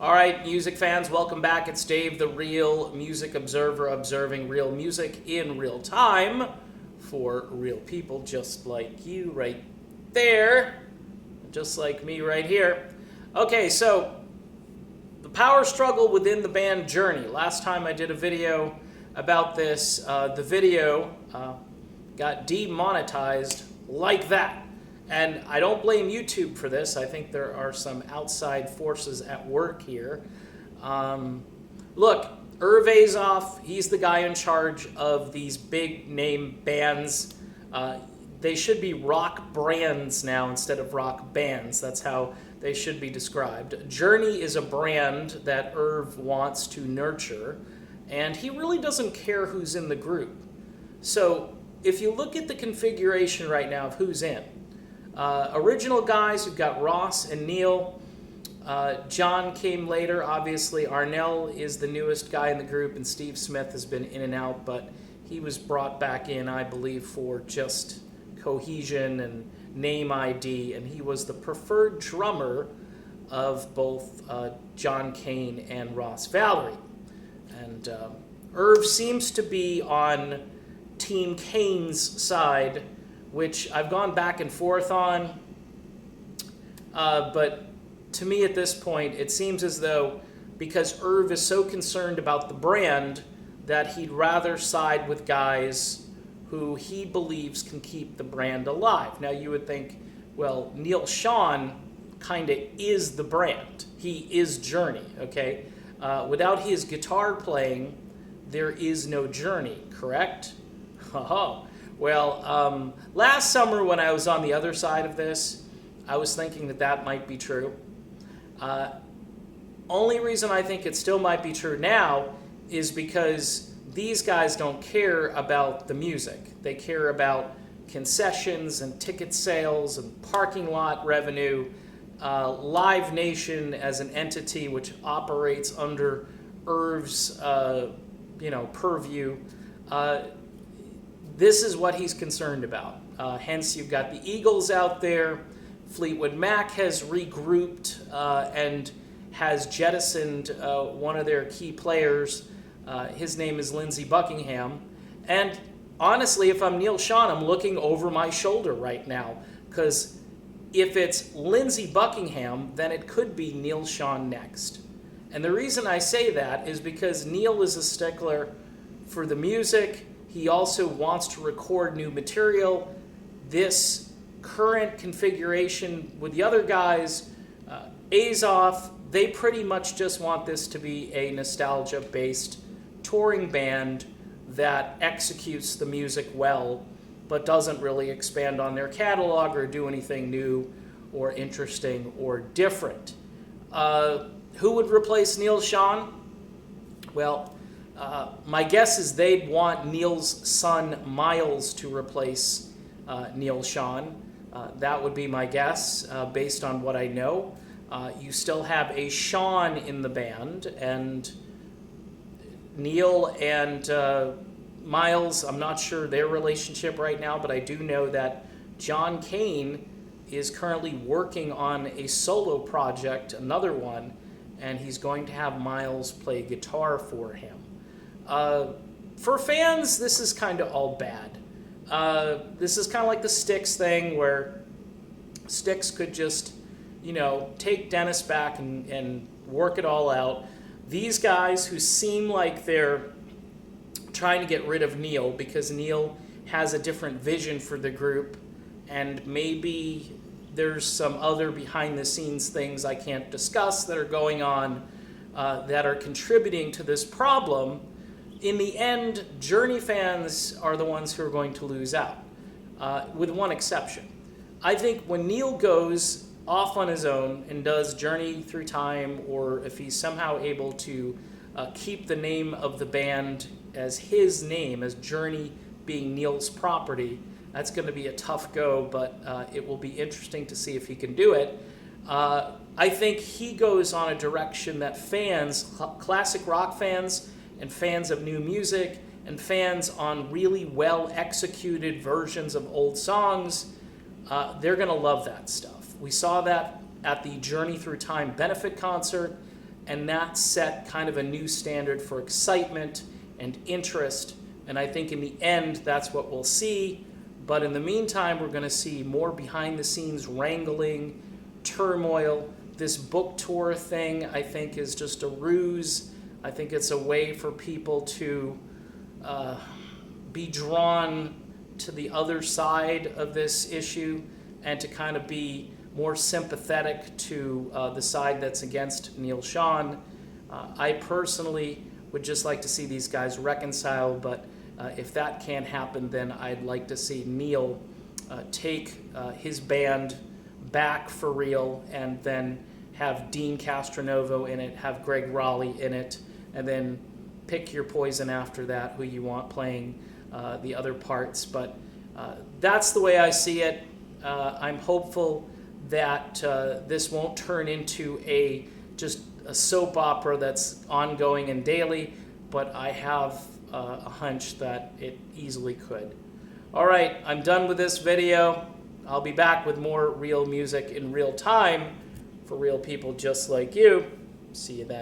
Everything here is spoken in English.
All right, music fans, welcome back. It's Dave, the Real Music Observer, observing real music in real time for real people just like you right there, just like me right here. Okay, so the power struggle within the band Journey. Last time I did a video about this, the video got demonetized like that. And I don't blame YouTube for this. I think there are some outside forces at work here. Look, Irv Azoff, he's the guy in charge of these big name bands. They should be rock brands now instead of rock bands. That's how they should be described. Journey is a brand that Irv wants to nurture, and he really doesn't care who's in the group. So if you look at the configuration right now of who's in, original guys, we've got Ross and Neal. John came later, obviously. Arnell is the newest guy in the group, and Steve Smith has been in and out, but he was brought back in, I believe, for just cohesion and name ID, and he was the preferred drummer of both John Kane and Ross Valerie. And Irv seems to be on Team Kane's side, which I've gone back and forth on, but to me at this point, it seems as though because Irv is so concerned about the brand that he'd rather side with guys who he believes can keep the brand alive. Now you would think, well, Neal Schon kind of is the brand. He is Journey, okay? Without his guitar playing, there is no Journey, correct? Oh. Well, last summer when I was on the other side of this, I was thinking that that might be true. Only reason I think it still might be true now is because these guys don't care about the music. They care about concessions and ticket sales and parking lot revenue. Live Nation as an entity which operates under Irv's purview. This is what he's concerned about. Hence, you've got the Eagles out there. Fleetwood Mac has regrouped and has jettisoned one of their key players. His name is Lindsey Buckingham. And honestly, if I'm Neal Schon, I'm looking over my shoulder right now. Because if it's Lindsey Buckingham, then it could be Neal Schon next. And the reason I say that is because Neal is a stickler for the music. He also wants to record new material. This current configuration with the other guys, Azoff, they pretty much just want this to be a nostalgia-based touring band that executes the music well, but doesn't really expand on their catalog or do anything new or interesting or different. Who would replace Neal Schon? Well, my guess is they'd want Neal's son Miles to replace Neal Schon. That would be my guess based on what I know. You still have a Sean in the band, and Neal and Miles, I'm not sure their relationship right now, but I do know that John Kane is currently working on a solo project, another one, and he's going to have Miles play guitar for him. For fans, this is kind of all bad. This is kind of like the Styx thing where Styx could just, take Dennis back and work it all out. These guys who seem like they're trying to get rid of Neal because Neal has a different vision for the group, and maybe there's some other behind-the-scenes things I can't discuss that are going on that are contributing to this problem. In the end, Journey fans are the ones who are going to lose out, with one exception. I think when Neal goes off on his own and does Journey Through Time, or if he's somehow able to keep the name of the band as his name, as Journey being Neal's property, that's going to be a tough go, but it will be interesting to see if he can do it. I think he goes on a direction that fans, classic rock fans, and fans of new music, and fans on really well-executed versions of old songs, they're going to love that stuff. We saw that at the Journey Through Time benefit concert. and that set kind of a new standard for excitement and interest. And I think in the end, that's what we'll see. But in the meantime, we're going to see more behind-the-scenes wrangling, turmoil. This book tour thing, I think, is just a ruse. I think it's a way for people to be drawn to the other side of this issue and to kind of be more sympathetic to the side that's against Neal Schon. I personally would just like to see these guys reconcile, but if that can't happen, then I'd like to see Neal take his band back for real, and then have Dean Castronovo in it, have Greg Raleigh in it, and then pick your poison after that, who you want playing the other parts. But that's the way I see it. I'm hopeful that this won't turn into just a soap opera that's ongoing and daily, but I have a hunch that it easily could. All right, I'm done with this video. I'll be back with more real music in real time for real people just like you. See you then.